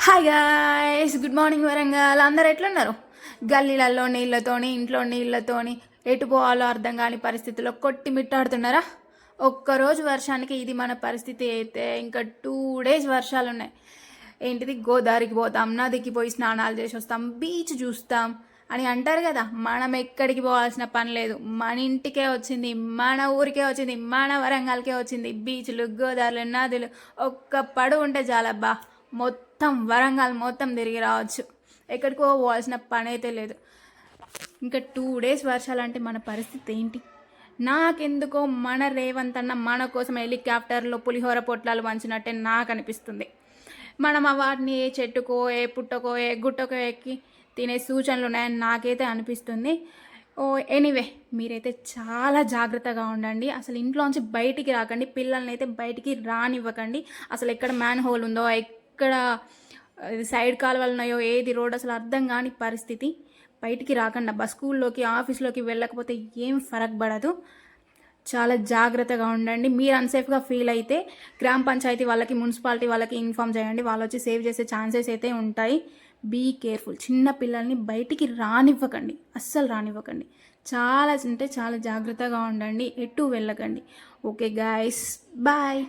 Hi guys, good morning Warangal. అందరు ఎట్లున్నారు? గల్లీలలో నీళ్ళతోని, ఇంట్లో నీళ్ళతోని ఎటు పోవాలో అర్థం కాని పరిస్థితుల్లో కొట్టి మిట్టాడుతున్నారా? ఒక్కరోజు వర్షానికి ఇది మన పరిస్థితి అయితే ఇంకా 2 days వర్షాలు ఉన్నాయి. ఏంటిది, గోదావరికి పోతాం, నదికి పోయి స్నానాలు చేసి వస్తాం, బీచ్ చూస్తాం అని అంటారు కదా. మనం ఎక్కడికి పోవాల్సిన పని లేదు, మన ఇంటికే వచ్చింది, మన ఊరికే వచ్చింది, మన వరంగల్కే వచ్చింది. బీచ్లు, గోదావరిలు, నదులు ఒక్క పడు ఉంటే చాలబ్బా, మొత్తం వరంగల్ మొత్తం తిరిగి రావచ్చు. ఎక్కడికో పోవాల్సిన పని అయితే లేదు. ఇంకా 2 days వర్షాలంటే మన పరిస్థితి ఏంటి? నాకెందుకో మన రేవంత్ అన్న మన కోసం హెలికాప్టర్లో పులిహోర పొట్లాలు వంచినట్టే నాకు అనిపిస్తుంది. మనం వాటిని ఏ చెట్టుకో, ఏ పుట్టకో, ఏ గుట్టకో ఎక్కి తినే సూచనలు ఉన్నాయని నాకైతే అనిపిస్తుంది. ఎనీవే, మీరైతే చాలా జాగ్రత్తగా ఉండండి. అసలు ఇంట్లోంచి బయటికి రాకండి, పిల్లల్ని అయితే బయటికి రానివ్వకండి. అసలు ఎక్కడ మ్యాన్ హోల్ ఉందో, ఎక్కడ సైడ్ కాలువలు ఉన్నాయో, ఏది రోడ్ అసలు అర్థం కాని పరిస్థితి. బయటికి రాకండి అబ్బా. స్కూల్లోకి, ఆఫీస్లోకి వెళ్ళకపోతే ఏం ఫరక్ పడదు. చాలా జాగ్రత్తగా ఉండండి. మీరు అన్సేఫ్గా ఫీల్ అయితే గ్రామ పంచాయతీ వాళ్ళకి, మున్సిపాలిటీ వాళ్ళకి ఇన్ఫామ్ చేయండి. వాళ్ళు వచ్చి సేవ్ చేసే ఛాన్సెస్ అయితే ఉంటాయి. Be careful. చిన్న పిల్లల్ని బయటికి రానివ్వకండి, అస్సలు రానివ్వకండి. చాలా అంటే చాలా జాగ్రత్తగా ఉండండి, ఎటు వెళ్ళకండి. Okay guys, bye.